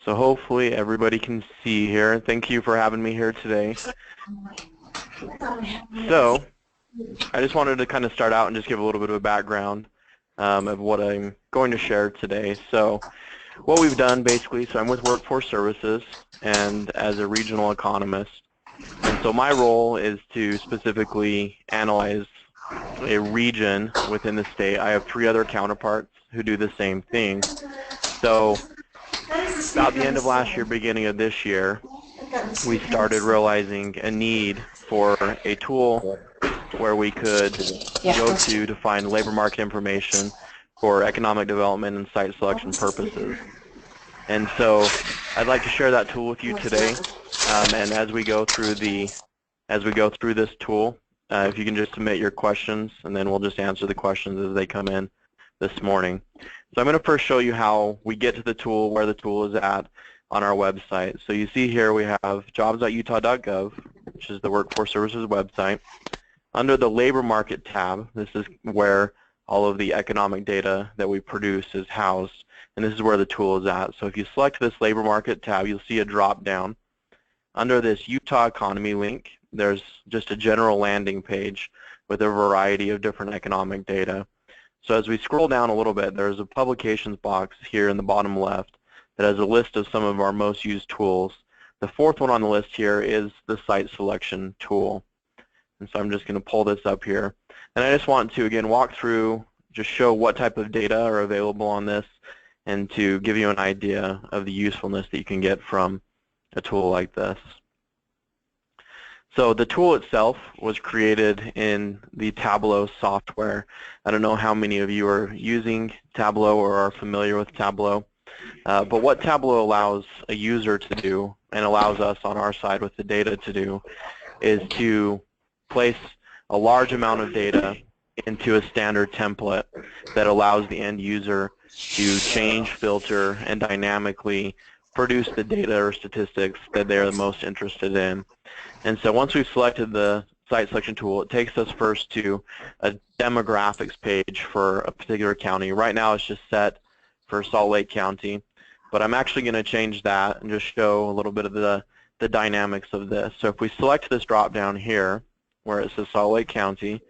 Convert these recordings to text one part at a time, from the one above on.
So hopefully everybody can see here. Thank you for having me here today. So I just wanted to kind of start out and just give a little bit of a background of what I'm going to share today. So what we've done basically, so I'm with Workforce Services and as a regional economist. And so my role is to specifically analyze a region within the state. I have 3 other counterparts who do the same thing. So about the end of last year, beginning of this year, we started realizing a need for a tool where we could go to find labor market information for economic development and site selection purposes. And so I'd like to share that tool with you today. And as we go through this tool, if you can just submit your questions, and then we'll just answer the questions as they come in this morning. So I'm going to first show you how we get to the tool, where the tool is at on our website. So you see here we have jobs.utah.gov, which is the Workforce Services website. Under the Labor Market tab, this is where all of the economic data that we produce is housed, and this is where the tool is at. So if you select this Labor Market tab, you'll see a drop down. Under this Utah Economy link, there's just a general landing page with a variety of different economic data. So as we scroll down a little bit, there's a publications box here in the bottom left that has a list of some of our most used tools. The 4th one on the list here is the site selection tool. And so I'm just going to pull this up here. And I just want to, again, walk through, just show what type of data are available on this, and to give you an idea of the usefulness that you can get from a tool like this. So the tool itself was created in the Tableau software. I don't know how many of you are using Tableau or are familiar with Tableau, but what Tableau allows a user to do, and allows us on our side with the data to do, is to place a large amount of data into a standard template that allows the end user to change, filter, and dynamically produce the data or statistics that they're the most interested in. And so once we've selected the site selection tool, it takes us first to a demographics page for a particular county. Right now it's just set for Salt Lake County, but I'm actually going to change that and just show a little bit of the dynamics of this. So if we select this drop down here where it says Salt Lake County,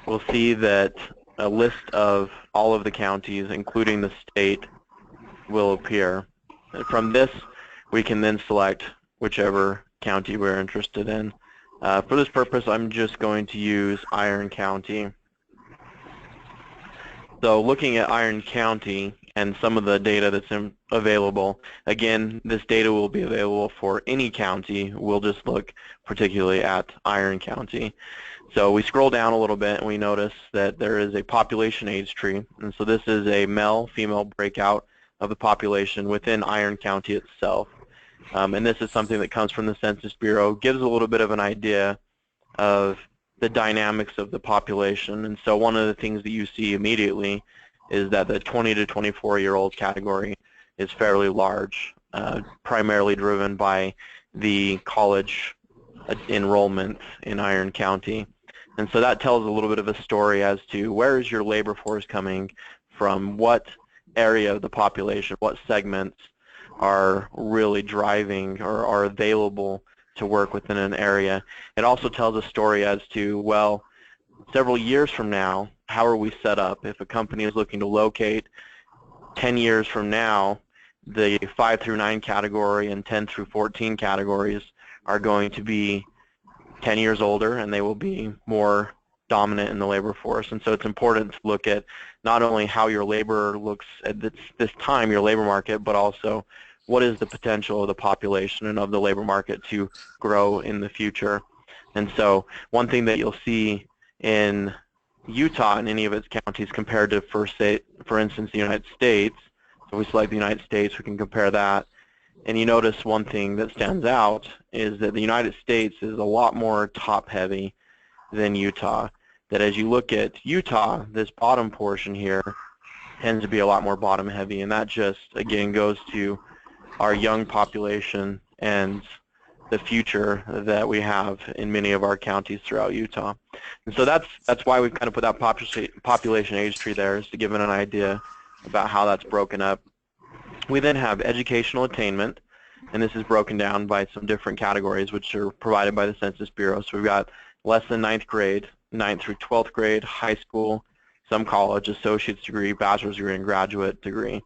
we'll see that a list of all of the counties, including the state, will appear. And from this, we can then select whichever county we're interested in. For this purpose, I'm just going to use Iron County. So looking at Iron County and some of the data that's available, again, this data will be available for any county. We'll just look particularly at Iron County. So we scroll down a little bit and we notice that there is a population age tree. And so this is a male-female breakout of the population within Iron County itself. And this is something that comes from the Census Bureau, gives a little bit of an idea of the dynamics of the population. And so one of the things that you see immediately is that the 20 to 24-year-old category is fairly large, primarily driven by the college enrollment in Iron County. And so that tells a little bit of a story as to where is your labor force coming from, what area of the population, what segments are really driving or are available to work within an area. It also tells a story as to, well, several years from now, how are we set up? If a company is looking to locate 10 years from now, the 5 through 9 category and 10 through 14 categories are going to be 10 years older, and they will be more dominant in the labor force. And so it's important to look at not only how your labor looks at this time, your labor market, but also what is the potential of the population and of the labor market to grow in the future. And so one thing that you'll see in Utah and any of its counties compared to, for instance, the United States, so we select the United States, we can compare that. And you notice one thing that stands out is that the United States is a lot more top-heavy than Utah. That as you look at Utah, this bottom portion here tends to be a lot more bottom-heavy, and that just, again, goes to our young population and the future that we have in many of our counties throughout Utah. And so that's why we've kind of put that population age tree there, is to give it an idea about how that's broken up. We then have educational attainment, and this is broken down by some different categories which are provided by the Census Bureau. So we've got less than 9th grade, 9th through 12th grade, high school, some college, associate's degree, bachelor's degree, and graduate degree.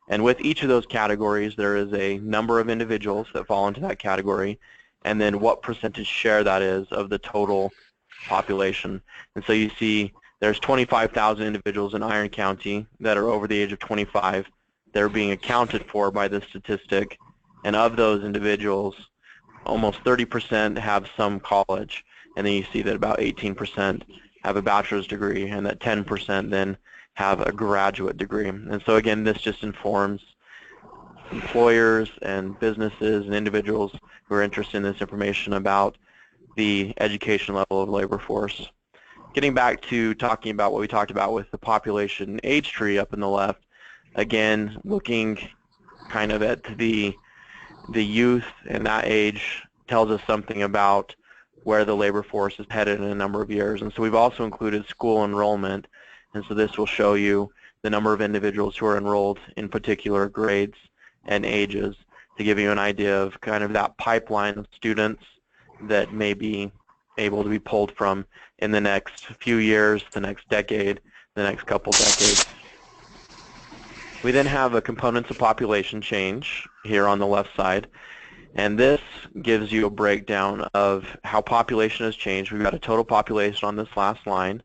And with each of those categories, there is a number of individuals that fall into that category, and then what percentage share that is of the total population. And so you see there's 25,000 individuals in Iron County that are over the age of 25. They're being accounted for by this statistic, and of those individuals, almost 30% have some college, and then you see that about 18% have a bachelor's degree, and that 10% then have a graduate degree. And so again, this just informs employers and businesses and individuals who are interested in this information about the education level of the labor force. Getting back to talking about what we talked about with the population age tree up in the left, again, looking kind of at the youth and that age tells us something about where the labor force is headed in a number of years. And so we've also included school enrollment, and so this will show you the number of individuals who are enrolled in particular grades and ages to give you an idea of kind of that pipeline of students that may be able to be pulled from in the next few years, the next decade, the next couple decades. We then have a components of population change here on the left side, and this gives you a breakdown of how population has changed. We've got a total population on this last line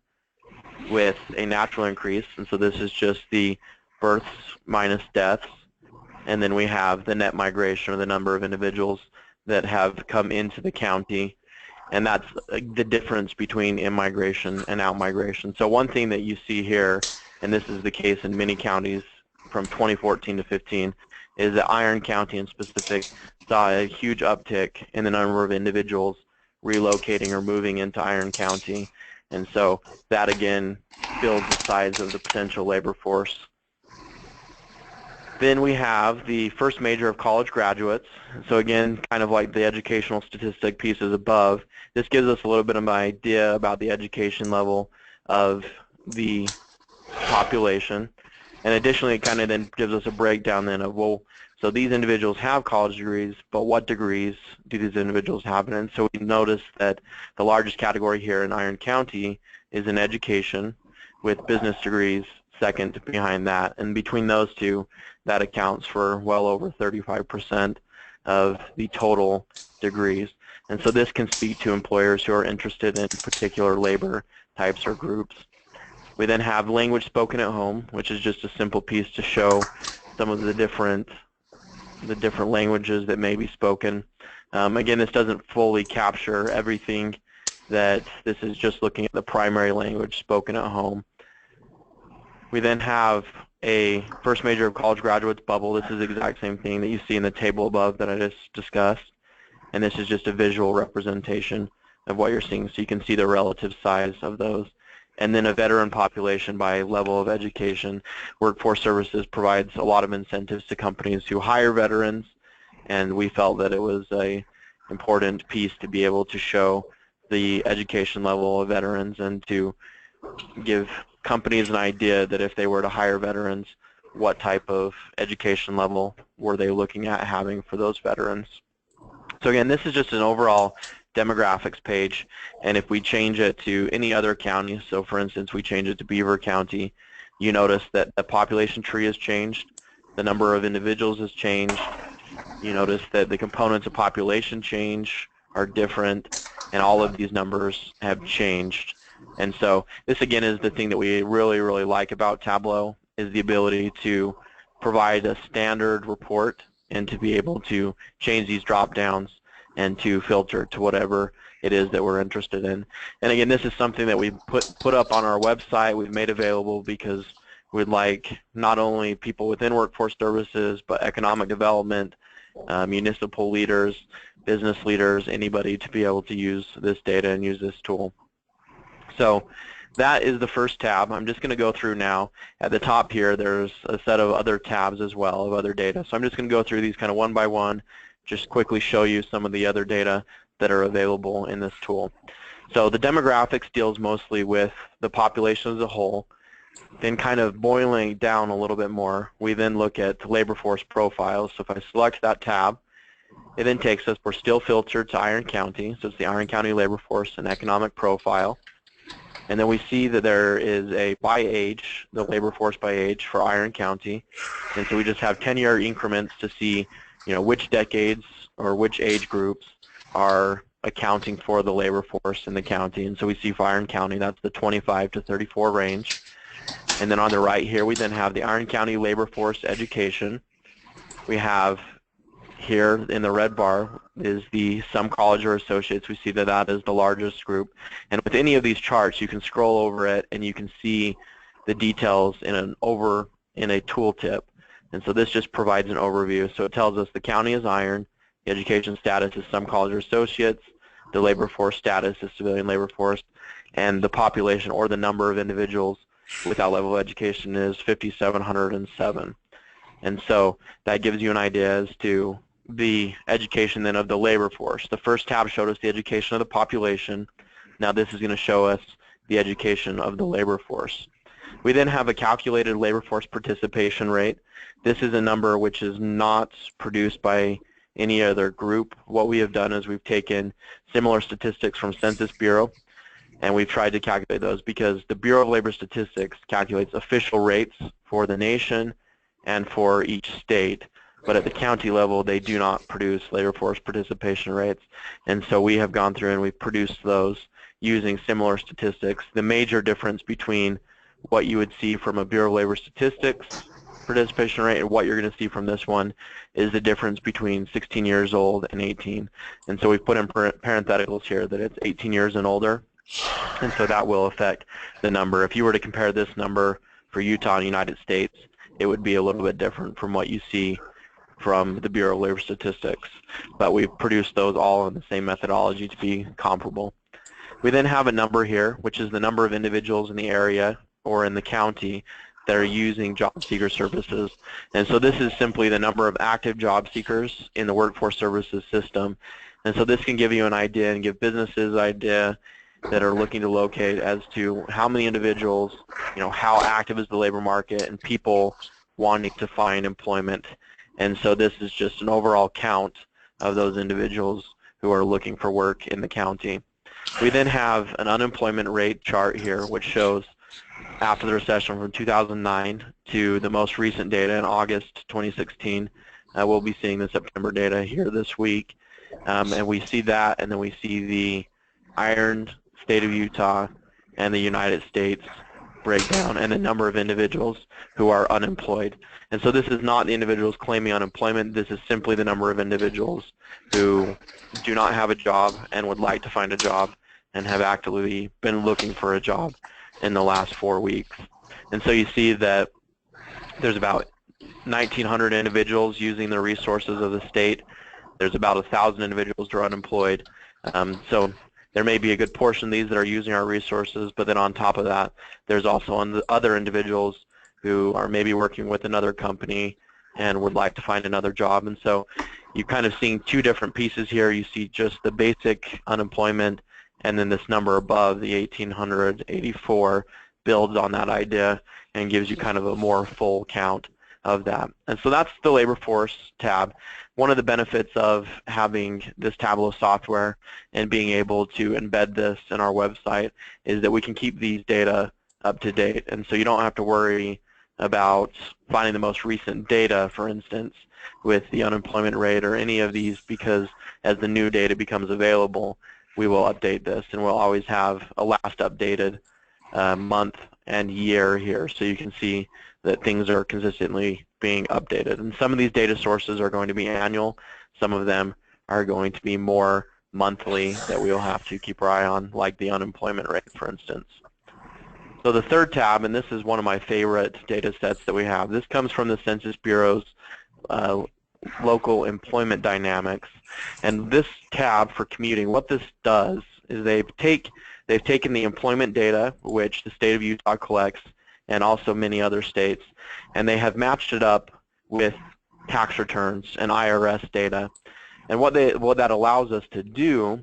with a natural increase, and so this is just the births minus deaths, and then we have the net migration, or the number of individuals that have come into the county, and that's the difference between in-migration and out-migration. So one thing that you see here, and this is the case in many counties from 2014 to 15, is that Iron County in specific saw a huge uptick in the number of individuals relocating or moving into Iron County. And so that again builds the size of the potential labor force. Then we have the first major of college graduates. So again, kind of like the educational statistic pieces above, this gives us a little bit of an idea about the education level of the population. And additionally, it kind of then gives us a breakdown then of, well, so these individuals have college degrees, but what degrees do these individuals have? And so we notice that the largest category here in Iron County is in education, with business degrees second behind that. And between those two, that accounts for well over 35% of the total degrees. And so this can speak to employers who are interested in particular labor types or groups. We then have language spoken at home, which is just a simple piece to show some of the different languages that may be spoken. Again, this doesn't fully capture everything, that this is just looking at the primary language spoken at home. We then have a first major of college graduates bubble. This is the exact same thing that you see in the table above that I just discussed. And this is just a visual representation of what you're seeing, so you can see the relative size of those. And then a veteran population by level of education. Workforce Services provides a lot of incentives to companies who hire veterans, and we felt that it was an important piece to be able to show the education level of veterans and to give companies an idea that if they were to hire veterans, what type of education level were they looking at having for those veterans. So again, this is just an overall demographics page, and if we change it to any other county, so for instance we change it to Beaver County, you notice that the population tree has changed, the number of individuals has changed, you notice that the components of population change are different, and all of these numbers have changed. And so this again is the thing that we really like about Tableau, is the ability to provide a standard report and to be able to change these drop downs and to filter to whatever it is that we're interested in. And again, this is something that we put up on our website, we've made available because we'd like not only people within Workforce Services, but economic development, municipal leaders, business leaders, anybody to be able to use this data and use this tool. So that is the first tab. I'm just going to go through now. At the top here, there's a set of other tabs as well of other data. So I'm just going to go through these kind of one by one, just quickly show you some of the other data that are available in this tool. So the demographics deals mostly with the population as a whole. Then kind of boiling down a little bit more, we then look at labor force profiles. So if I select that tab, it then takes us, we're still filtered to Iron County, so it's the Iron County labor force and economic profile. And then we see that there is a by age, the labor force by age for Iron County. And so we just have 10-year increments to see, which decades or which age groups are accounting for the labor force in the county. And so we see for Iron County, that's the 25 to 34 range. And then on the right here, we then have the Iron County labor force education. We have here in the red bar is the some college or associates. We see that that is the largest group. And with any of these charts, you can scroll over it and you can see the details in a tooltip. And so this just provides an overview. So it tells us the county is iron, the education status is some college or associates, the labor force status is civilian labor force, and the population or the number of individuals with that level of education is 5,707. And so that gives you an idea as to the education then of the labor force. The first tab showed us the education of the population. Now this is going to show us the education of the labor force. We then have a calculated labor force participation rate. This is a number which is not produced by any other group. What we have done is we've taken similar statistics from Census Bureau, and we've tried to calculate those because the Bureau of Labor Statistics calculates official rates for the nation and for each state, but at the county level they do not produce labor force participation rates. And so we have gone through and we've produced those using similar statistics. The major difference between what you would see from a Bureau of Labor Statistics participation rate and what you're going to see from this one is the difference between 16 years old and 18. And so we've put in parentheticals here that it's 18 years and older. And so that will affect the number. If you were to compare this number for Utah and United States, it would be a little bit different from what you see from the Bureau of Labor Statistics. But we've produced those all in the same methodology to be comparable. We then have a number here, which is the number of individuals in the area or in the county that are using job seeker services. And so this is simply the number of active job seekers in the workforce services system. And so this can give you an idea and give businesses an idea that are looking to locate as to how many individuals, how active is the labor market and people wanting to find employment. And so this is just an overall count of those individuals who are looking for work in the county. We then have an unemployment rate chart here which shows after the recession from 2009 to the most recent data in August 2016. We'll be seeing the September data here this week. And we see that, and then we see the iron state of Utah and the United States breakdown and the number of individuals who are unemployed. And so this is not the individuals claiming unemployment. This is simply the number of individuals who do not have a job and would like to find a job and have actively been looking for a job in the last 4 weeks. And so you see that there's about 1,900 individuals using the resources of the state. There's about 1,000 individuals who are unemployed. So there may be a good portion of these that are using our resources, but then on top of that, there's also other individuals who are maybe working with another company and would like to find another job. And so you're kind of seeing two different pieces here. You see just the basic unemployment, and then this number above, the 1,884, builds on that idea and gives you kind of a more full count of that. And so that's the labor force tab. One of the benefits of having this Tableau software and being able to embed this in our website is that we can keep these data up to date. And so you don't have to worry about finding the most recent data, for instance, with the unemployment rate or any of these, because as the new data becomes available, we will update this, and we'll always have a last updated month and year here, so you can see that things are consistently being updated. And some of these data sources are going to be annual. Some of them are going to be more monthly that we'll have to keep our eye on, like the unemployment rate, for instance. So the third tab, and this is one of my favorite data sets that we have, this comes from the Census Bureau's local employment dynamics. And this tab for commuting, what this does is they've taken the employment data, which the state of Utah collects, and also many other states, and they have matched it up with tax returns and IRS data. And what that allows us to do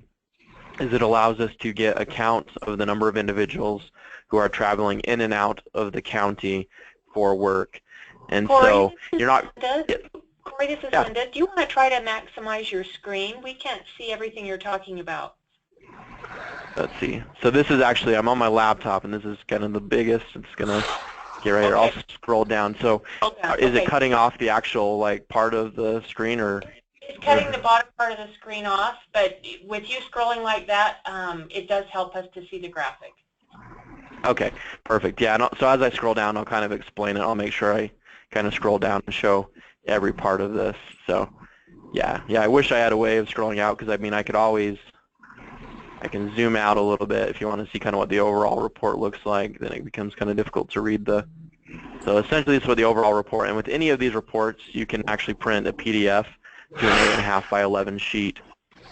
is it allows us to get accounts of the number of individuals who are traveling in and out of the county for work. And Corey, so you're not... Corey, this is Linda. Do you want to try to maximize your screen? We can't see everything you're talking about. Let's see. So this is actually, I'm on my laptop, and this is kind of the biggest. It's going to get right here. I'll scroll down. So is it cutting off the actual part of the screen, or? It's cutting the bottom part of the screen off, but with you scrolling like that, it does help us to see the graphic. Okay, perfect. Yeah, so as I scroll down, I'll kind of explain it. I'll make sure I kind of scroll down and show every part of this. So yeah, I wish I had a way of scrolling out, because I mean I can zoom out a little bit if you want to see kind of what the overall report looks like. Then it becomes kind of difficult to read so essentially this is what the overall report, and with any of these reports you can actually print a PDF to an 8.5 by 11 sheet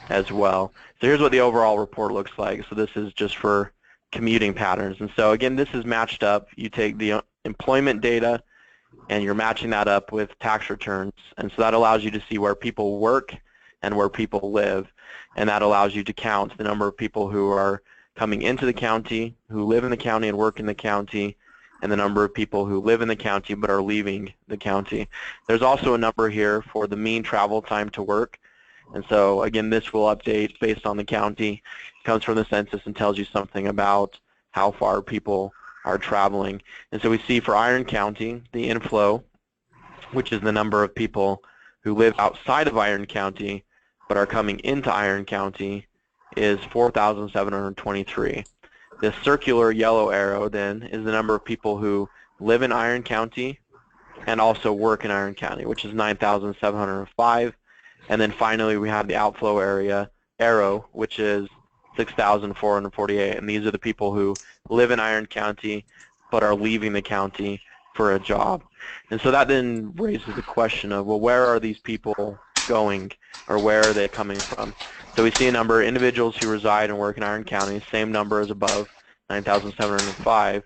as well. So here's what the overall report looks like. So this is just for commuting patterns, and so again this is matched up. You take the employment data and you're matching that up with tax returns, and so that allows you to see where people work and where people live, and that allows you to count the number of people who are coming into the county, who live in the county and work in the county, and the number of people who live in the county but are leaving the county. There's also a number here for the mean travel time to work, and so again this will update based on the county. It comes from the census and tells you something about how far people are traveling. And so we see for Iron County, the inflow, which is the number of people who live outside of Iron County but are coming into Iron County, is 4,723. This circular yellow arrow then is the number of people who live in Iron County and also work in Iron County, which is 9,705. And then finally we have the outflow arrow, which is 6,448, and these are the people who live in Iron County but are leaving the county for a job. And so that then raises the question of, well, where are these people going, or where are they coming from? So we see a number of individuals who reside and work in Iron County, same number as above, 9,705.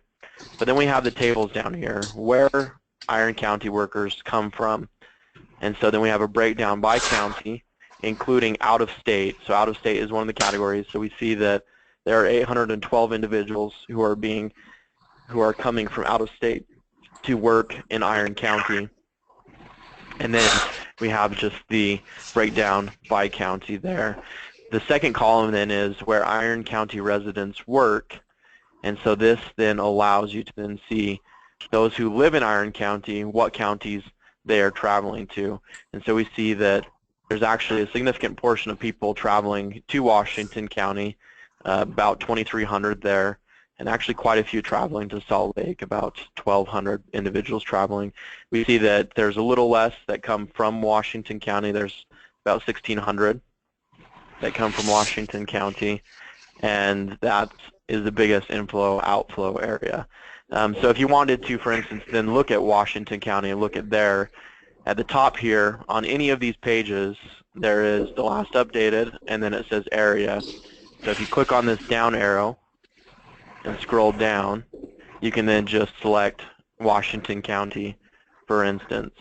But then we have the tables down here, where Iron County workers come from. And so then we have a breakdown by county, including out of state. So out of state is one of the categories. So we see that there are 812 individuals who are coming from out of state to work in Iron County. And then we have just the breakdown by county there. The second column then is where Iron County residents work, and so this then allows you to then see those who live in Iron County, what counties they are traveling to. And so we see that there's actually a significant portion of people traveling to Washington County, about 2,300 there, and actually quite a few traveling to Salt Lake, about 1,200 individuals traveling. We see that there's a little less that come from Washington County. There's about 1,600 that come from Washington County, and that is the biggest inflow-outflow area. So if you wanted to, for instance, then look at Washington County and look at there, at the top here, on any of these pages, there is the last updated, and then it says area. So if you click on this down arrow and scroll down, you can then just select Washington County, for instance.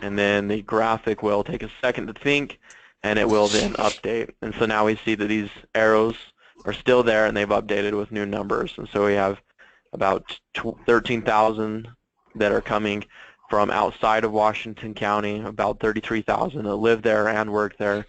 And then the graphic will take a second to think, and it will then update. And so now we see that these arrows are still there, and they've updated with new numbers. And so we have about 13,000 that are coming from outside of Washington County, about 33,000 that live there and work there,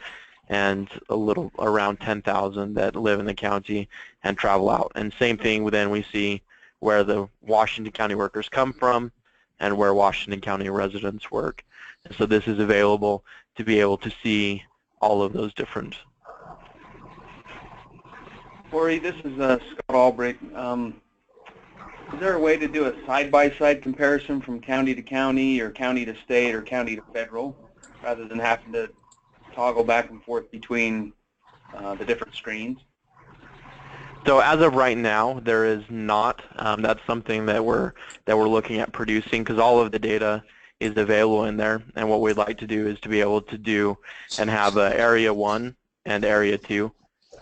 and a little around 10,000 that live in the county and travel out. And same thing, then we see where the Washington County workers come from and where Washington County residents work. And so this is available to be able to see all of those different. Corey, this is Scott Albrecht. Is there a way to do a side-by-side comparison from county to county, or county to state, or county to federal, rather than having to toggle back and forth between the different screens? So as of right now, there is not. That's something that we're looking at producing, because all of the data is available in there. And what we'd like to do is to be able to do and have Area 1 and Area 2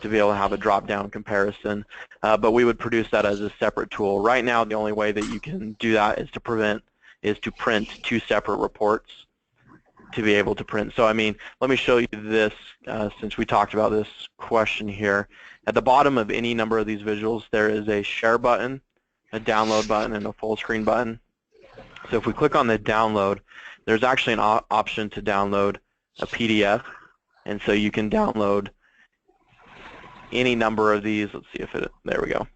to be able to have a drop-down comparison. But we would produce that as a separate tool. Right now, the only way that you can do that is to print two separate reports. to be able to print. So I mean, let me show you this since we talked about this question here. At the bottom of any number of these visuals, there is a share button, a download button, and a full screen button. So if we click on the download, there's actually an option to download a PDF, and so you can download any number of these. Let's see if there we go.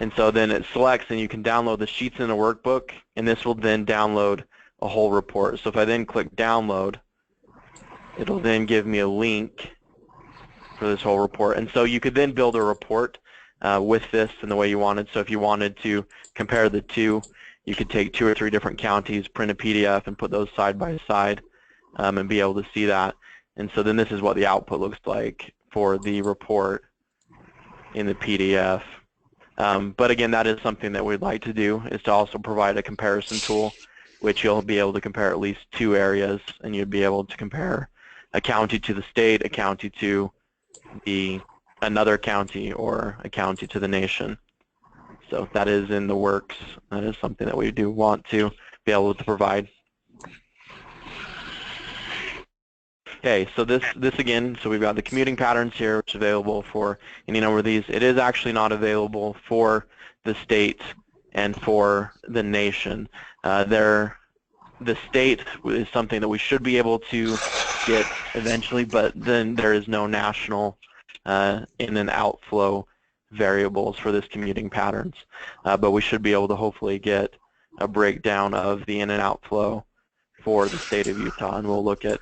And so then it selects, and you can download the sheets in a workbook, and this will then download a whole report. So if I then click download, it'll then give me a link for this whole report. And so you could then build a report with this in the way you wanted. So if you wanted to compare the two, you could take 2 or 3 different counties, print a PDF, and put those side by side and be able to see that. And so then this is what the output looks like for the report in the PDF. But again, that is something that we'd like to do, is to also provide a comparison tool, which you'll be able to compare at least 2 areas, and you'd be able to compare a county to the state, a county to another county, or a county to the nation. So that is in the works. That is something that we do want to be able to provide. Okay, so this again, so we've got the commuting patterns here, which is available for any number of these. It is actually not available for the state and for the nation. The state is something that we should be able to get eventually, but then there is no national in and outflow variables for this commuting patterns. But we should be able to hopefully get a breakdown of the in and outflow for the state of Utah, and we'll look at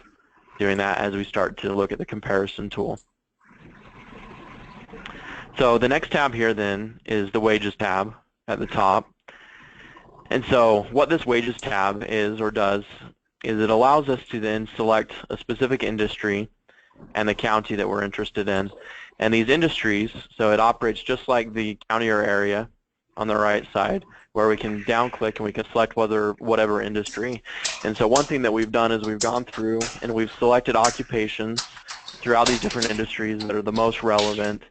doing that as we start to look at the comparison tool. So the next tab here then is the wages tab at the top. And so what this wages tab is or does is it allows us to then select a specific industry and the county that we're interested in. And these industries, so it operates just like the county or area on the right side, where we can down-click and we can select whatever industry. And so one thing that we've done is we've gone through and we've selected occupations throughout these different industries that are the most relevant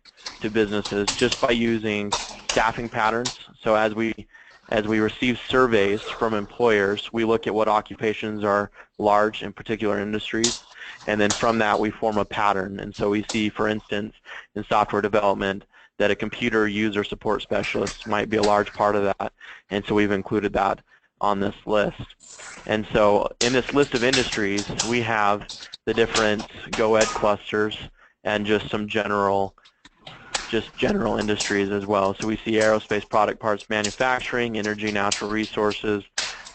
to businesses just by using staffing patterns. So as we receive surveys from employers, we look at what occupations are large in particular industries, and then from that we form a pattern. And so we see, for instance, in software development, that a computer user support specialist might be a large part of that, and so we've included that on this list. And so in this list of industries, we have the different GoEd clusters and just some general industries as well. So we see aerospace, product parts manufacturing, energy, natural resources,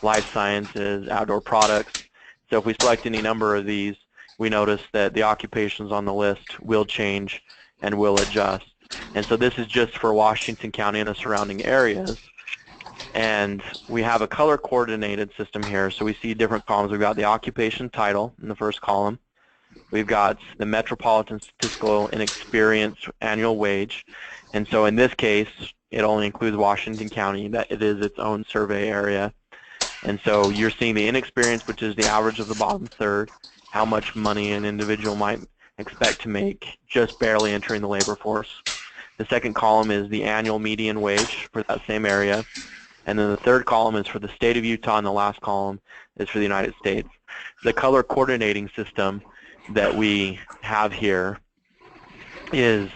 life sciences, outdoor products. So if we select any number of these, we notice that the occupations on the list will change and will adjust. And so this is just for Washington County and the surrounding areas. And we have a color coordinated system here. So we see different columns. We've got the occupation title in the first column. We've got the metropolitan statistical and experience annual wage. And so in this case, it only includes Washington County, that it is its own survey area. And so you're seeing the inexperience, which is the average of the bottom third, how much money an individual might expect to make just barely entering the labor force. The second column is the annual median wage for that same area. And then the third column is for the state of Utah, and the last column is for the United States. The color coordinating system that we have here is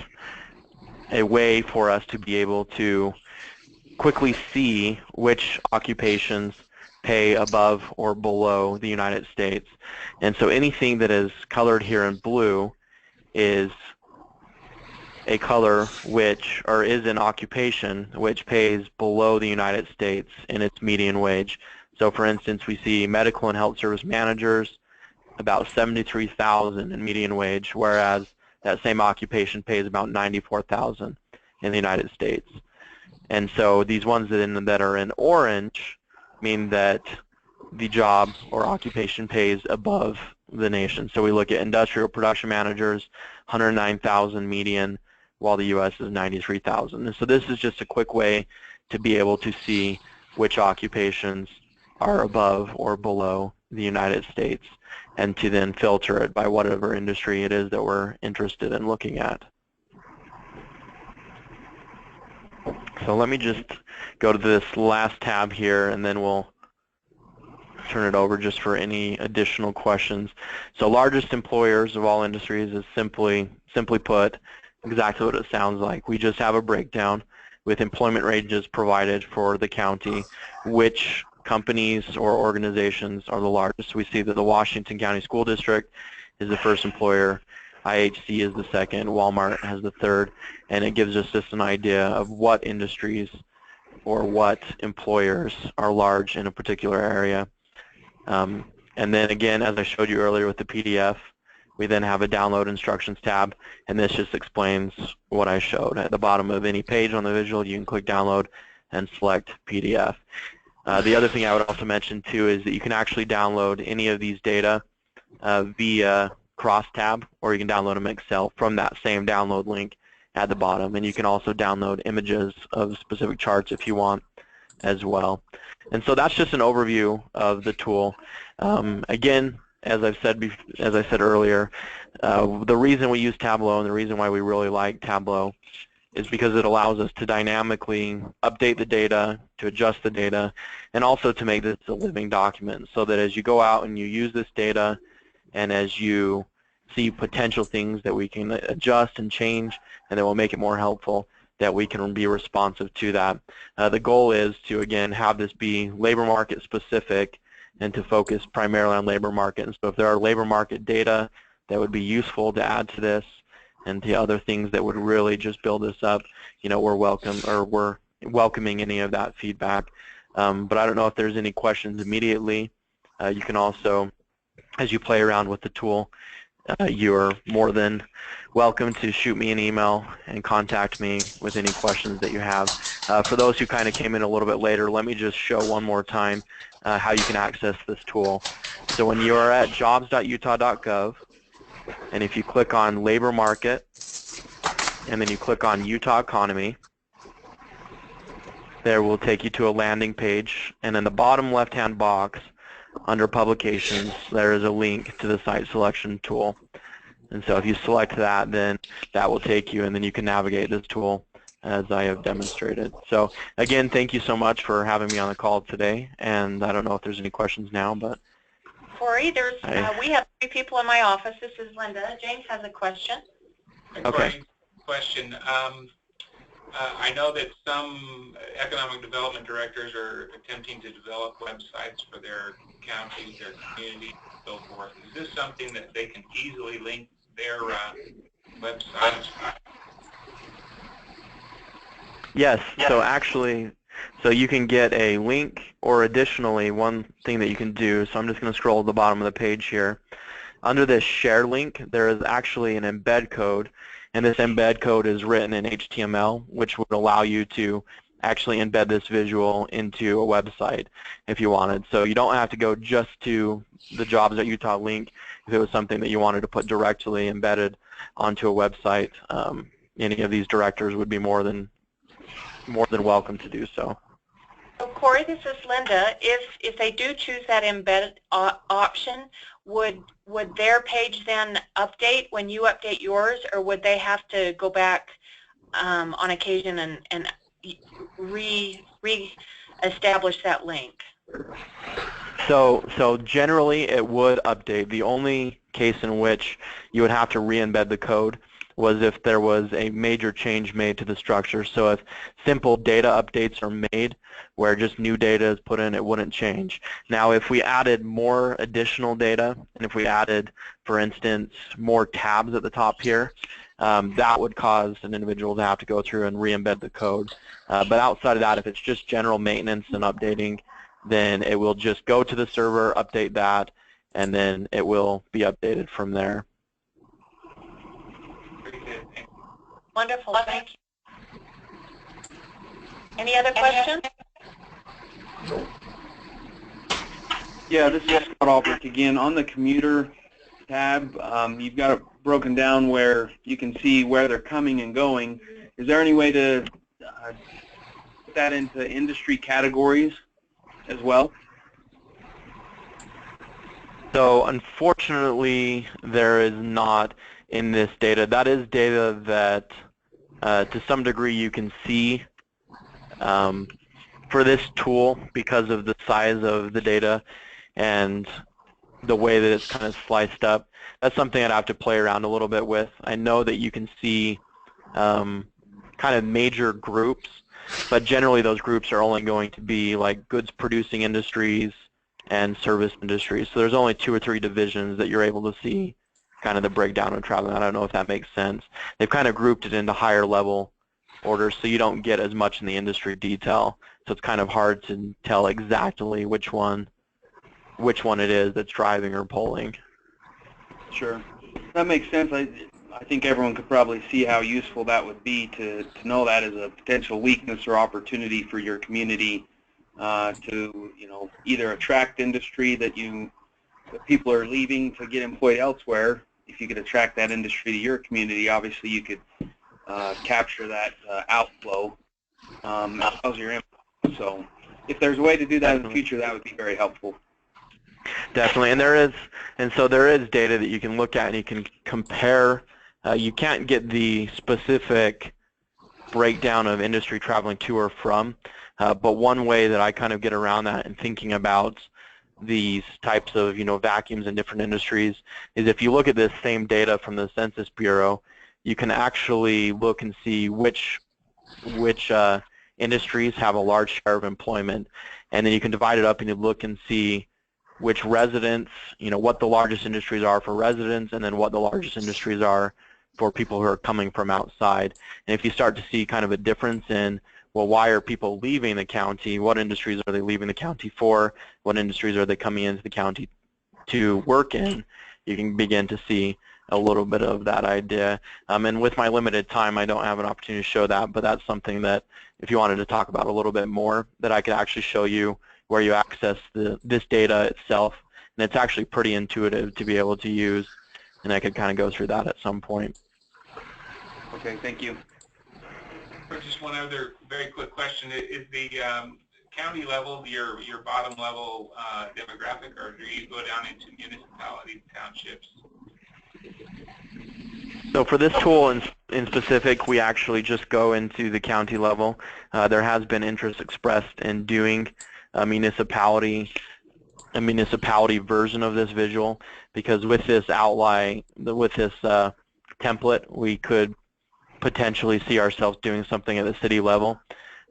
a way for us to be able to quickly see which occupations pay above or below the United States. And so anything that is colored here in blue is a color which, or is an occupation which pays below the United States in its median wage. So for instance, we see medical and health service managers about $73,000 in median wage, whereas that same occupation pays about $94,000 in the United States. And so these ones that are in orange mean that the job or occupation pays above the nation. So we look at industrial production managers, $109,000 median, while the U.S. is $93,000. And so this is just a quick way to be able to see which occupations are above or below the United States, and to then filter it by whatever industry it is that we're interested in looking at. So let me just go to this last tab here, and then we'll turn it over just for any additional questions. So largest employers of all industries is simply put exactly what it sounds like. We just have a breakdown with employment ranges provided for the county, which companies or organizations are the largest. We see that the Washington County School District is the first employer, IHC is the second, Walmart has the third, and it gives us just an idea of what industries or what employers are large in a particular area. And then again, as I showed you earlier with the PDF, we then have a download instructions tab, and this just explains what I showed. At the bottom of any page on the visual, you can click download and select PDF. The other thing I would also mention too is that you can actually download any of these data via crosstab, or you can download them in Excel from that same download link at the bottom, and you can also download images of specific charts if you want as well. And so that's just an overview of the tool. Again, as I said earlier, the reason we use Tableau and the reason why we really like Tableau is because it allows us to dynamically update the data, to adjust the data, and also to make this a living document, so that as you go out and you use this data, and as you see potential things that we can adjust and change and that will make it more helpful, that we can be responsive to that. The goal is to, again, have this be labor market specific and to focus primarily on labor market. And so if there are labor market data that would be useful to add to this and to other things that would really just build this up, you know, we're welcoming any of that feedback. But I don't know if there's any questions immediately. You can also, as you play around with the tool, you're more than welcome to shoot me an email and contact me with any questions that you have. For those who kind of came in a little bit later, let me just show one more time how you can access this tool. So when you are at jobs.utah.gov, and if you click on labor market, and then you click on Utah economy, there will take you to a landing page, and in the bottom left-hand box, under publications, there is a link to the site selection tool. And so if you select that, then that will take you, and then you can navigate this tool as I have demonstrated. So again, thank you so much for having me on the call today, and I don't know if there's any questions now, but Corey, we have 3 people in my office. This is Linda. James has a question. Okay. Question. I know that some economic development directors are attempting to develop websites for their counties, their communities, and so forth. Is this something that they can easily link their websites? Yes. So actually, so you can get a link, or additionally, one thing that you can do, so I'm just going to scroll to the bottom of the page here. Under this share link, there is actually an embed code, and this embed code is written in HTML, which would allow you to actually embed this visual into a website if you wanted. So you don't have to go just to the Jobs.Utah link if it was something that you wanted to put directly embedded onto a website. Any of these directors would be more than welcome to do so. So Corey, this is Linda. If they do choose that embedded option, would their page then update when you update yours, or would they have to go back on occasion and re-establish that link? So generally it would update. The only case in which you would have to re-embed the code was if there was a major change made to the structure. So if simple data updates are made where just new data is put in, it wouldn't change. Now if we added more additional data, and if we added, for instance, more tabs at the top here, that would cause an individual to have to go through and re-embed the code. But outside of that, if it's just general maintenance and updating, then it will just go to the server, update that, and then it will be updated from there. Wonderful, thank you. Any other questions? Yeah, this is Scott Albrecht again. On the commuter tab, you've got it broken down where you can see where they're coming and going. Is there any way to put that into industry categories as well? So unfortunately, there is not in this data. That is data that to some degree you can see for this tool because of the size of the data. and the way that it's kind of sliced up. That's something I'd have to play around a little bit with. I know that you can see kind of major groups, but generally those groups are only going to be like goods producing industries and service industries. So there's only 2 or 3 divisions that you're able to see kind of the breakdown of traveling. I don't know if that makes sense. They've kind of grouped it into higher level orders so you don't get as much in the industry detail. So it's kind of hard to tell exactly which one it is that's driving or pulling. Sure. That makes sense. I think everyone could probably see how useful that would be to know that as a potential weakness or opportunity for your community to, you know, either attract industry that people are leaving to get employed elsewhere. If you could attract that industry to your community, obviously you could capture that outflow as well as your input. So if there's a way to do that in the future, that would be very helpful. Definitely, and so there is data that you can look at and you can compare. You can't get the specific breakdown of industry traveling to or from, but one way that I kind of get around that and thinking about these types of, you know, vacuums in different industries is if you look at this same data from the Census Bureau, you can actually look and see which industries have a large share of employment, and then you can divide it up and you look and see which residents, you know, what the largest industries are for residents, and then what the largest industries are for people who are coming from outside. And if you start to see kind of a difference in, well, why are people leaving the county? What industries are they leaving the county for? What industries are they coming into the county to work in? You can begin to see a little bit of that idea. And with my limited time, I don't have an opportunity to show that, but that's something that if you wanted to talk about a little bit more, that I could actually show you where you access this data itself. And it's actually pretty intuitive to be able to use, and I could kind of go through that at some point. Okay, thank you. Just one other very quick question. Is the county level your bottom level demographic, or do you go down into municipalities, townships? So for this tool in specific, we actually just go into the county level. There has been interest expressed in doing a municipality version of this visual, because with this outline, with this template, we could potentially see ourselves doing something at the city level.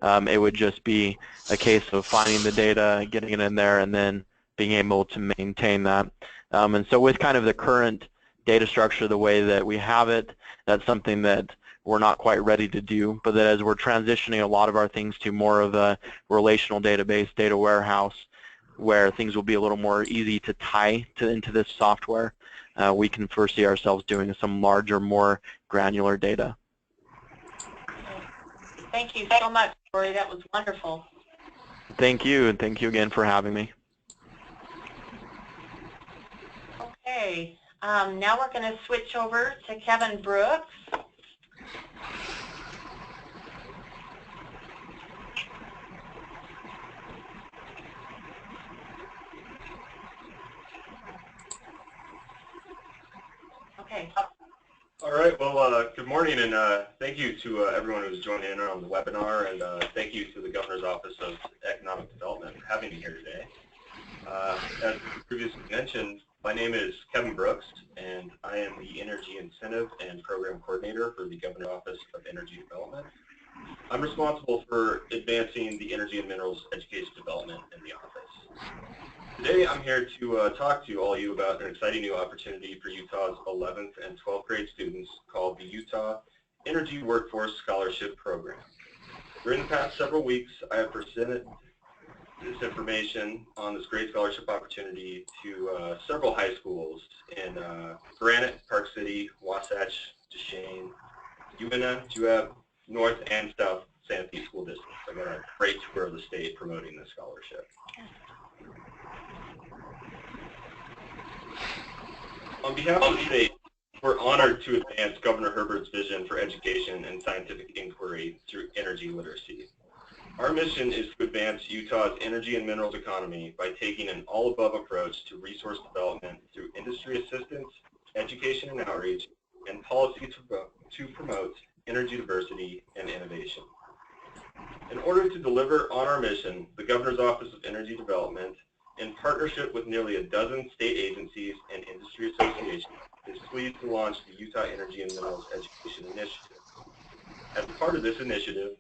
It would just be a case of finding the data, getting it in there, and then being able to maintain that. And so with kind of the current data structure, the way that we have it, that's something that we're not quite ready to do, but that as we're transitioning a lot of our things to more of a relational database, data warehouse, where things will be a little more easy to tie into this software, we can foresee ourselves doing some larger, more granular data. Thank you so much, Corey. That was wonderful. Thank you, and thank you again for having me. Okay, now we're going to switch over to Kevin Brooks. Okay. All right, well, good morning, and thank you to everyone who's joined in on the webinar, and thank you to the Governor's Office of Economic Development for having me here today. As previously mentioned, my name is Kevin Brooks, and I am the Energy Incentive and Program Coordinator for the Governor's Office of Energy Development. I'm responsible for advancing the energy and minerals education development in the office. Today I'm here to talk to all of you about an exciting new opportunity for Utah's 11th and 12th grade students called the Utah Energy Workforce Scholarship Program. During the past several weeks, I have presented this information on this great scholarship opportunity to several high schools in Granite, Park City, Wasatch, Duchesne, UNM, Juab, North and South Santee School Districts. I got a great tour of the state promoting this scholarship. On behalf of the state, we're honored to advance Governor Herbert's vision for education and scientific inquiry through energy literacy. Our mission is to advance Utah's energy and minerals economy by taking an all-above approach to resource development through industry assistance, education and outreach, and policy to promote energy diversity and innovation. In order to deliver on our mission, the Governor's Office of Energy Development in partnership with nearly a dozen state agencies and industry associations, is pleased to launch the Utah Energy and Minerals Education Initiative. As part of this initiative,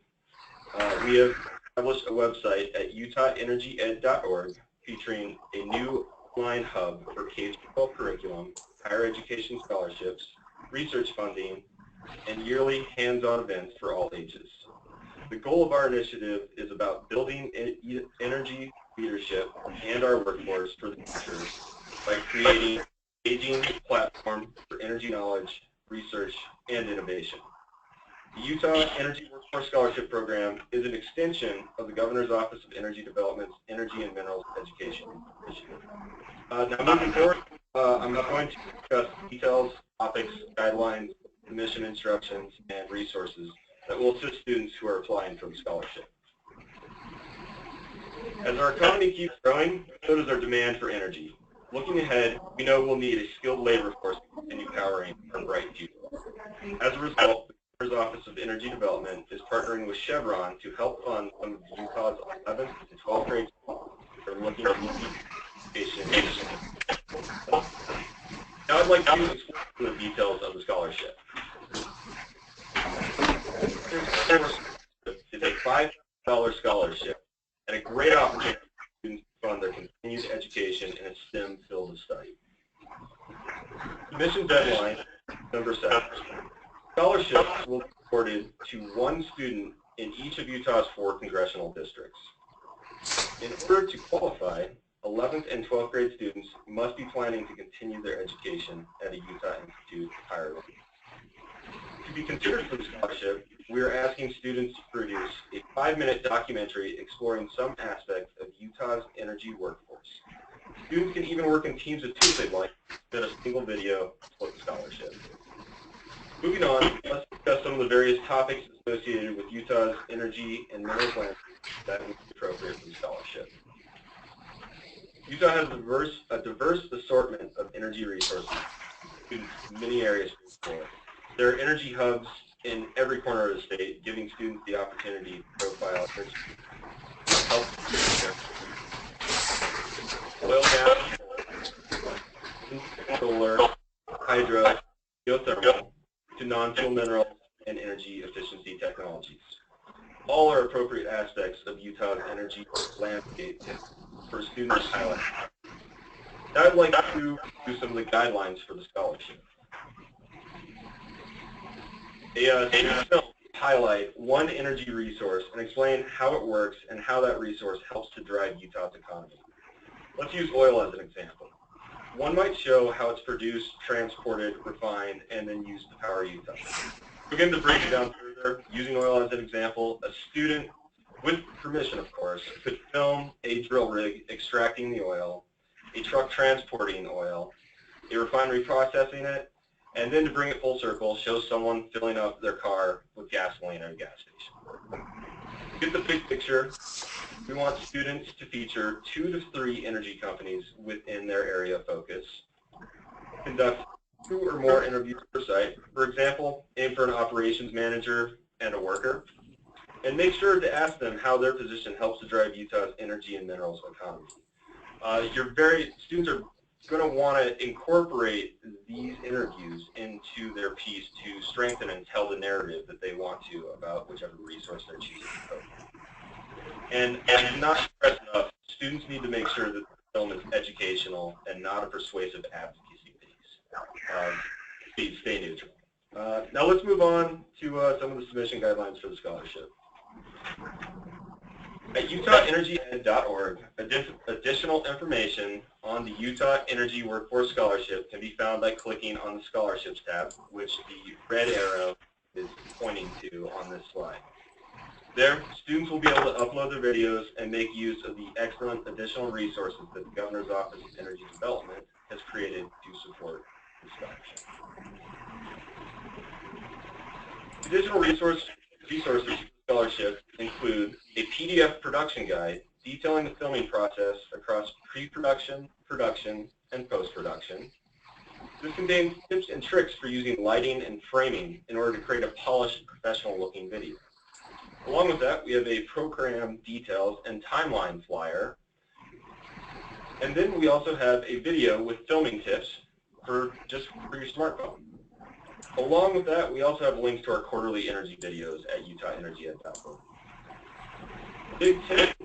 we have established a website at utahenergyed.org featuring a new online hub for K-12 curriculum, higher education scholarships, research funding, and yearly hands-on events for all ages. The goal of our initiative is about building energy leadership and our workforce for the future by creating an engaging platform for energy knowledge, research, and innovation. The Utah Energy Workforce Scholarship Program is an extension of the Governor's Office of Energy Development's Energy and Minerals Education Initiative. Now moving forward, I'm going to discuss details, topics, guidelines, mission instructions, and resources that will assist students who are applying for the scholarship. As our economy keeps growing, so does our demand for energy. Looking ahead, we know we'll need a skilled labor force to continue powering our bright future. As a result, the Governor's Office of Energy Development is partnering with Chevron to help fund some of Utah's 11th and 12th grade students that are looking at education. Now I'd like to explore the details of the scholarship. Is a $5,000 scholarship and a great opportunity for students to fund their continued education in a STEM field of study. Submission deadline, November 7th. Scholarships will be awarded to one student in each of Utah's 4 congressional districts. In order to qualify, 11th and 12th grade students must be planning to continue their education at a Utah Institute of Higher Learning. To be considered for the scholarship, we are asking students to produce a 5-minute documentary exploring some aspects of Utah's energy workforce. Students can even work in teams of 2 if they'd like, instead of a single video to split the scholarship. Moving on, let's discuss some of the various topics associated with Utah's energy and minerals landscape that would be appropriate for the scholarship. Utah has a diverse assortment of energy resources in many areas to explore. There are energy hubs in every corner of the state, giving students the opportunity to profile energy, help oil, gas, solar, hydro, geothermal, to non-fuel minerals and energy efficiency technologies. All are appropriate aspects of Utah's energy landscape for students to highlight. Now I'd like to do some of the guidelines for the scholarship. A student film highlight one energy resource and explain how it works and how that resource helps to drive Utah's economy. Let's use oil as an example. One might show how it's produced, transported, refined, and then used to power Utah. Begin to break it down further, using oil as an example, a student, with permission of course, could film a drill rig extracting the oil, a truck transporting oil, a refinery processing it, and then to bring it full circle, show someone filling up their car with gasoline at a gas station. To get the big picture, we want students to feature 2 to 3 energy companies within their area of focus, conduct 2 or more interviews per site. For example, aim for an operations manager and a worker, and make sure to ask them how their position helps to drive Utah's energy and minerals economy. Students are going to want to incorporate these interviews into their piece to strengthen and tell the narrative that they want to about whichever resource they're choosing to focus. And not stress enough, students need to make sure that the film is educational and not a persuasive advocacy piece. Please stay neutral. Now let's move on to some of the submission guidelines for the scholarship. At utahenergyed.org, additional information on the Utah Energy Workforce Scholarship can be found by clicking on the Scholarships tab, which the red arrow is pointing to on this slide. There, students will be able to upload their videos and make use of the excellent additional resources that the Governor's Office of Energy Development has created to support the scholarship. Additional resources for the scholarship include a PDF production guide detailing the filming process across pre-production, production, and post-production. This contains tips and tricks for using lighting and framing in order to create a polished, professional-looking video. Along with that, we have a program details and timeline flyer And then we also have a video with filming tips for your smartphone. Along with that, we also have links to our quarterly energy videos at utahenergyed.org. Big tip,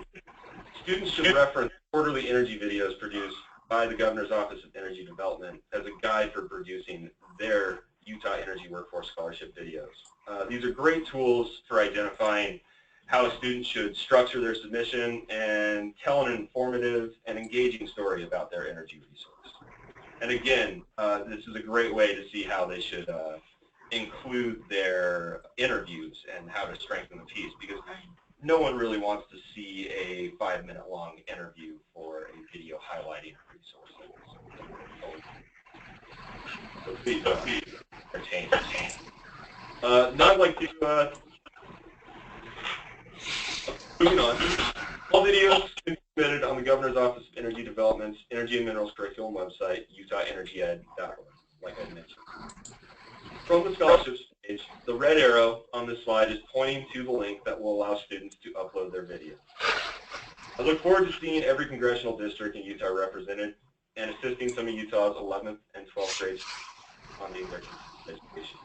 students should reference quarterly energy videos produced by the Governor's Office of Energy Development as a guide for producing their Utah Energy Workforce Scholarship videos. These are great tools for identifying how a student should structure their submission and tell an informative and engaging story about their energy resource. And again, this is a great way to see how they should include their interviews and how to strengthen the piece, because no one really wants to see a 5-minute long interview for a video highlighting a resource. So please entertain. Now I'd like to, moving on, all videos can be submitted on the Governor's Office of Energy Development's Energy and Minerals Curriculum website, utahenergyed.org, like I mentioned. From the scholarships page, the red arrow on this slide is pointing to the link that will allow students to upload their video. I look forward to seeing every congressional district in Utah represented and assisting some of Utah's 11th and 12th grades on the education.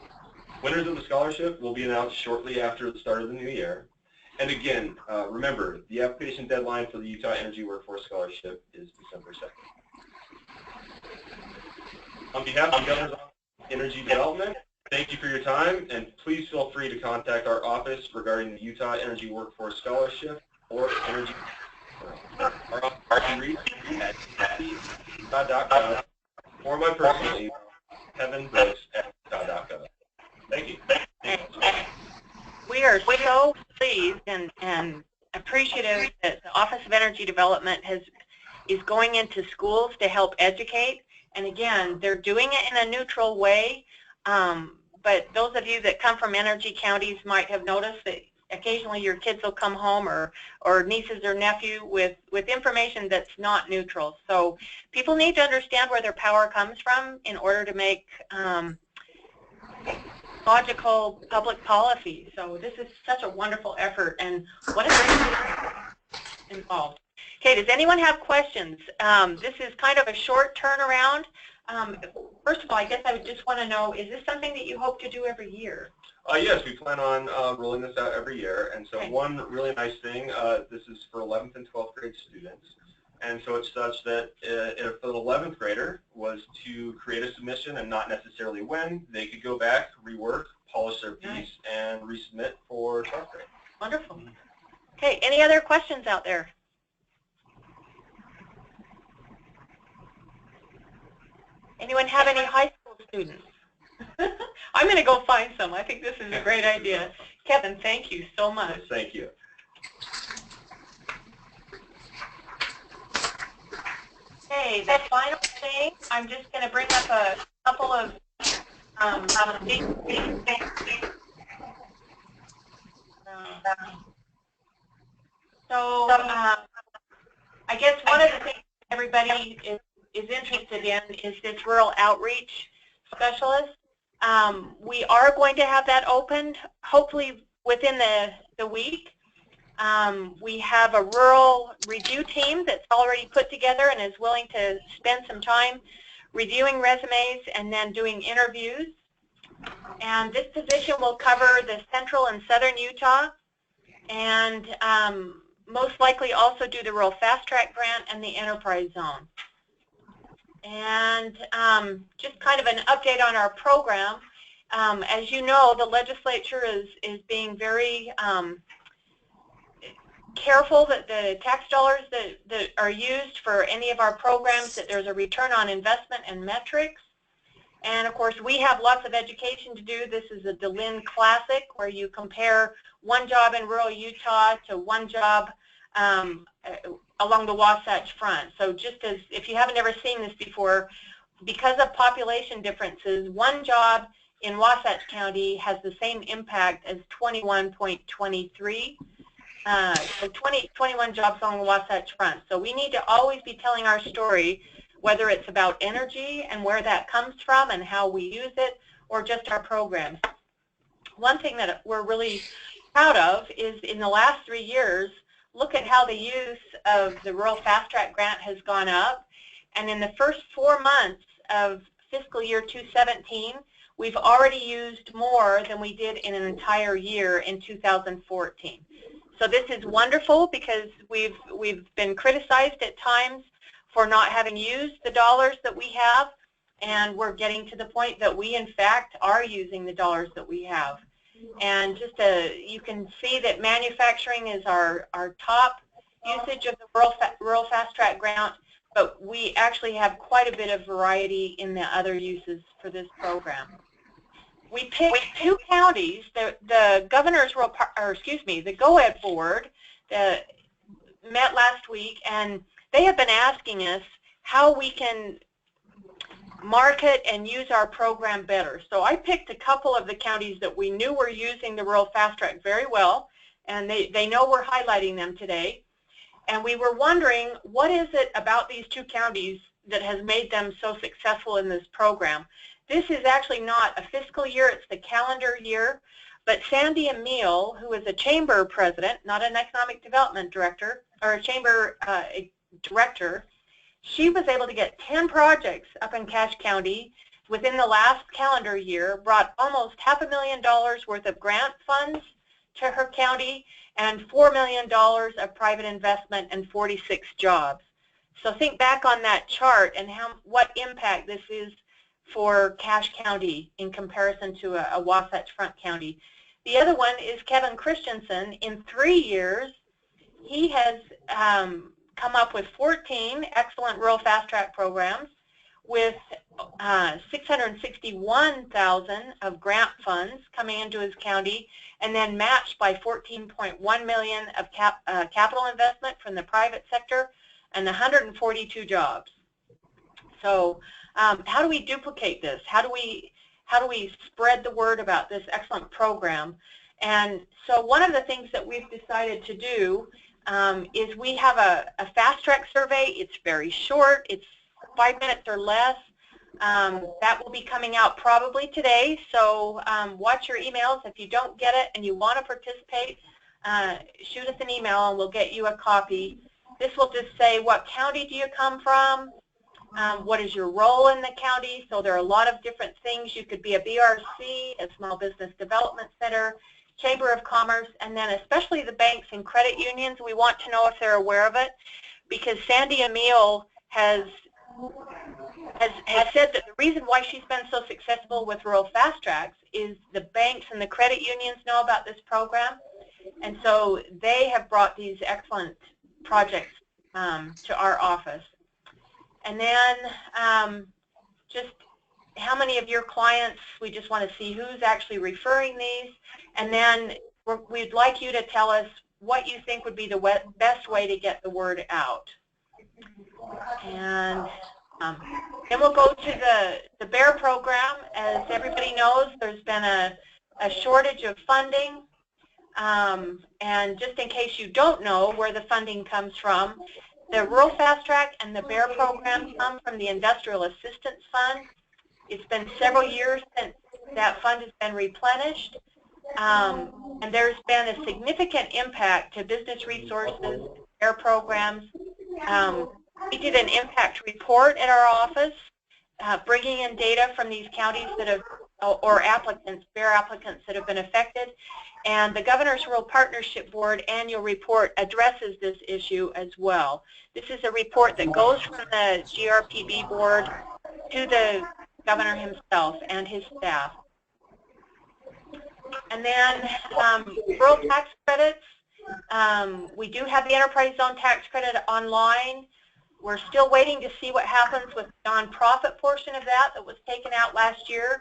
Winners of the scholarship will be announced shortly after the start of the new year. And again, remember, the application deadline for the Utah Energy Workforce Scholarship is December 2nd. On behalf of the Governor's Office of Energy Development, thank you for your time, and please feel free to contact our office regarding the Utah Energy Workforce Scholarship or Energy. Our office can reach at utah.gov or my personal email, kevinbrooks@utah.gov. Thank you. We are so pleased and appreciative that the Office of Energy Development is going into schools to help educate. And again, they're doing it in a neutral way. But those of you that come from energy counties might have noticed that occasionally your kids will come home or nieces or nephew with information that's not neutral. So people need to understand where their power comes from in order to make logical public policy. So this is such a wonderful effort, and what a great involved. Okay, does anyone have questions? This is kind of a short turnaround. First of all, I guess I would just want to know, is this something that you hope to do every year? Yes, we plan on rolling this out every year. And so one really nice thing, this is for 11th and 12th grade students. And so it's such that if an 11th grader was to create a submission and not necessarily win, they could go back, rework, polish their piece, and resubmit for 12th grade. Wonderful. Okay, any other questions out there? Anyone have any high school students? I'm going to go find some. I think this is a great idea. Kevin, thank you so much. Yes, thank you. Okay, the final thing, I'm just going to bring up a couple of I guess one of the things everybody is interested in is this rural outreach specialist. We are going to have that opened hopefully within the week. We have a rural review team that's already put together and is willing to spend some time reviewing resumes and then doing interviews. And this position will cover the central and southern Utah, and most likely also do the rural FastTrack grant and the enterprise zone. And just kind of an update on our program. As you know, the legislature is being very careful that the tax dollars that are used for any of our programs, that there's a return on investment and metrics. And of course, we have lots of education to do. This is a DeLynn Classic, where you compare one job in rural Utah to one job along the Wasatch Front. So just as, if you haven't ever seen this before, because of population differences, one job in Wasatch County has the same impact as 21.23. So 21 jobs along the Wasatch Front. So we need to always be telling our story, whether it's about energy and where that comes from and how we use it, or just our programs. One thing that we're really proud of is in the last 3 years, look at how the use of the Rural FastTrack grant has gone up. And in the first 4 months of fiscal year 2017, we've already used more than we did in an entire year in 2014. So this is wonderful because we've been criticized at times for not having used the dollars that we have, and we're getting to the point that we in fact are using the dollars that we have. And just you can see that manufacturing is our top usage of the Rural FastTrack grant, but we actually have quite a bit of variety in the other uses for this program. We picked 2 counties. The governor's the GOED board met last week, and they have been asking us how we can market and use our program better. So I picked a couple of the counties that we knew were using the Rural FastTrack very well, and they know we're highlighting them today. And we were wondering, what is it about these 2 counties that has made them so successful in this program? This is actually not a fiscal year, it's the calendar year, but Sandy Emile, who is a chamber president, not an economic development director, or a chamber director, she was able to get 10 projects up in Cache County within the last calendar year, brought almost $500,000 worth of grant funds to her county, and $4 million of private investment and 46 jobs. So think back on that chart and what impact this is for Cache County in comparison to a Wasatch Front County. The other one is Kevin Christensen. In 3 years, he has come up with 14 excellent Rural FastTrack programs with $661,000 of grant funds coming into his county, and then matched by $14.1 million of capital investment from the private sector and 142 jobs. So how do we duplicate this? How do we spread the word about this excellent program? And so one of the things that we've decided to do is we have a FastTrack survey. It's very short. It's 5 minutes or less. That will be coming out probably today. So watch your emails. If you don't get it and you want to participate, shoot us an email and we'll get you a copy. This will just say, what county do you come from? What is your role in the county? So there are a lot of different things. You could be a BRC, a Small Business Development Center, Chamber of Commerce, and then especially the banks and credit unions. We want to know if they're aware of it, because Sandy Emile has said that the reason why she's been so successful with Rural FastTracks is the banks and the credit unions know about this program, and so they have brought these excellent projects to our office. And then just how many of your clients, we just want to see who's actually referring these. And then we'd like you to tell us what you think would be the best way to get the word out. And then we'll go to the BEAR program. As everybody knows, there's been a shortage of funding. And just in case you don't know where the funding comes from, the Rural FastTrack and the BEAR program come from the Industrial Assistance Fund. It's been several years since that fund has been replenished, and there's been a significant impact to business resources, BEAR programs. We did an impact report at our office, bringing in data from these counties that have, or applicants, BEAR applicants that have been affected. And the Governor's Rural Partnership Board annual report addresses this issue as well. This is a report that goes from the GRPB board to the governor himself and his staff. And then rural tax credits. We do have the enterprise zone tax credit online. We're still waiting to see what happens with the nonprofit portion of that was taken out last year.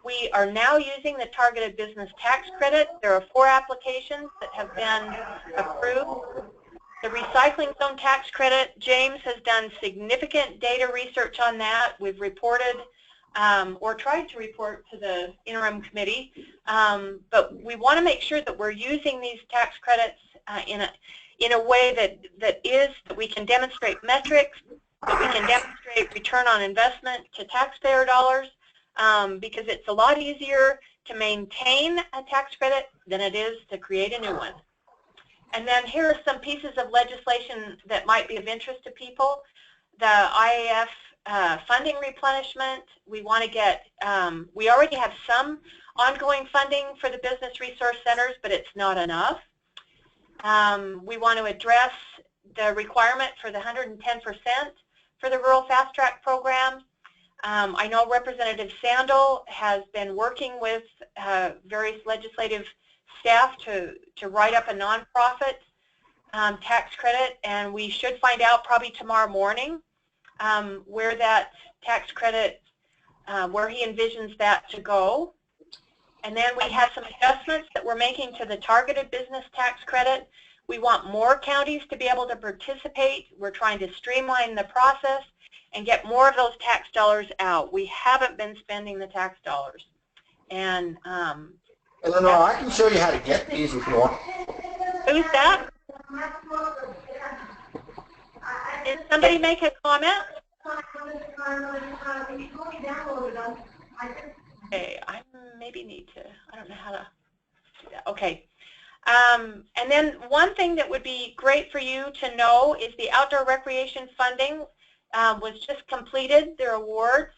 We are now using the targeted business tax credit. There are 4 applications that have been approved. The recycling zone tax credit, James has done significant data research on that. We've reported or tried to report to the interim committee, but we want to make sure that we're using these tax credits in a way that we can demonstrate metrics, that we can demonstrate return on investment to taxpayer dollars, because it's a lot easier to maintain a tax credit than it is to create a new one. And then here are some pieces of legislation that might be of interest to people. The IAF funding replenishment. We want to get, we already have some ongoing funding for the business resource centers, but it's not enough. We want to address the requirement for the 110% for the Rural FastTrack program. I know Representative Sandel has been working with various legislative staff to write up a nonprofit tax credit, and we should find out probably tomorrow morning where that tax credit, where he envisions that to go. And then we have some adjustments that we're making to the targeted business tax credit. We want more counties to be able to participate. We're trying to streamline the process and get more of those tax dollars out. We haven't been spending the tax dollars. And Eleanor, I can show you how to get these if you want. who's that? Did somebody make a comment? Okay, I maybe need to, I don't know how to do that. Okay. And then one thing that would be great for you to know is the outdoor recreation funding was just completed, their awards.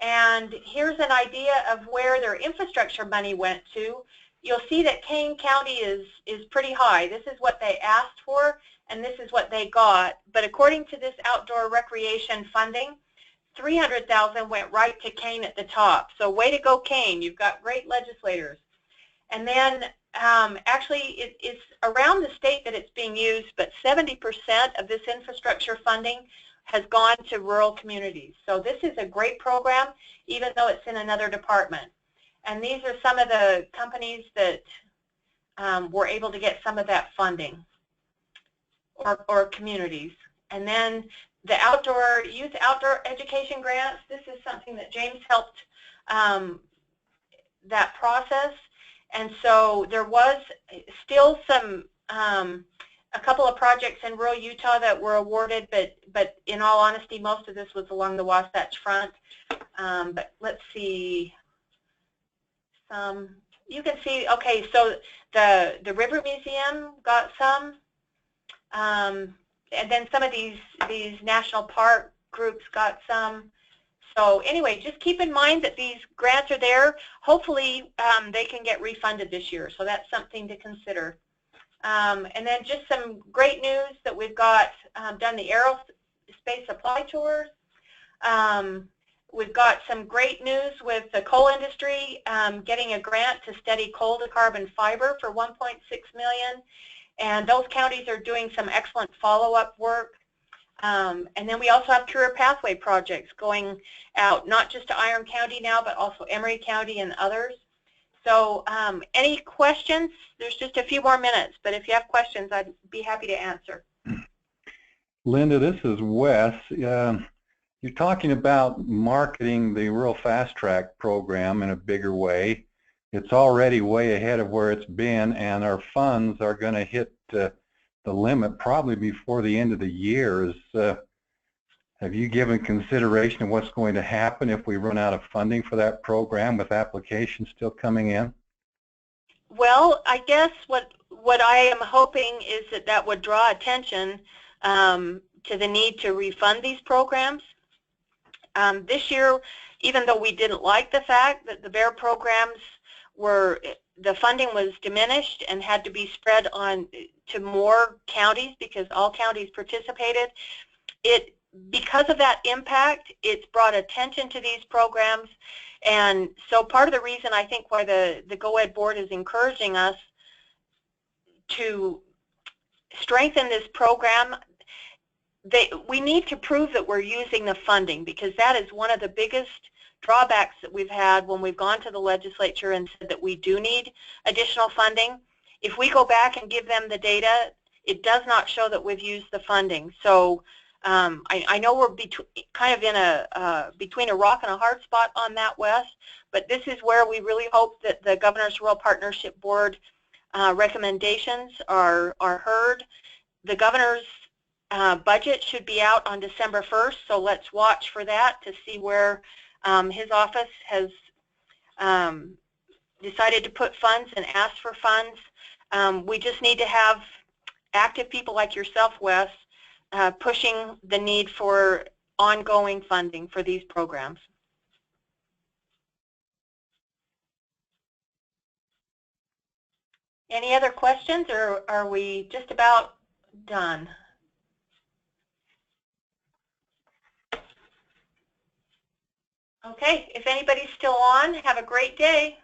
And here's an idea of where their infrastructure money went to. You'll see that Kane County is pretty high. This is what they asked for, and this is what they got. But according to this outdoor recreation funding, $300,000 went right to Kane at the top. So way to go, Kane. You've got great legislators. And then actually it's around the state that it's being used, but 70% of this infrastructure funding has gone to rural communities. So this is a great program, even though it's in another department. And these are some of the companies that were able to get some of that funding, or communities. And then the youth outdoor education grants, this is something that James helped that process. And so there was still some, a couple of projects in rural Utah that were awarded, but in all honesty, most of this was along the Wasatch Front. But let's see. You can see, okay, so the River Museum got some, and then some of these national park groups got some. So anyway, just keep in mind that these grants are there. Hopefully they can get refunded this year, so that's something to consider. And then just some great news that we've got done the aerospace supply tours. We've got some great news with the coal industry getting a grant to study coal to carbon fiber for $1.6 million. And those counties are doing some excellent follow-up work. And then we also have career pathway projects going out, not just to Iron County now, but also Emery County and others. So any questions? There's just a few more minutes, but if you have questions, I'd be happy to answer. Linda, this is Wes. You're talking about marketing the Rural FastTrack program in a bigger way. It's already way ahead of where it's been, and our funds are going to hit the limit probably before the end of the year. Have you given consideration of what's going to happen if we run out of funding for that program with applications still coming in? Well, I guess what I am hoping is that would draw attention to the need to refund these programs. This year, even though we didn't like the fact that the BEAR programs the funding was diminished and had to be spread on to more counties because all counties participated, because of that impact, it's brought attention to these programs. And so part of the reason I think why the GoEd board is encouraging us to strengthen this program, we need to prove that we're using the funding, because that is one of the biggest drawbacks that we've had when we've gone to the legislature and said that we do need additional funding. If we go back and give them the data, it does not show that we've used the funding. So I know we're kind of in between a rock and a hard spot on that, Wes, but this is where we really hope that the Governor's Rural Partnership Board recommendations are heard. The Governor's budget should be out on December 1st, so let's watch for that to see where his office has decided to put funds and ask for funds. We just need to have active people like yourself, Wes, pushing the need for ongoing funding for these programs. Any other questions, or are we just about done? Okay, if anybody's still on, have a great day.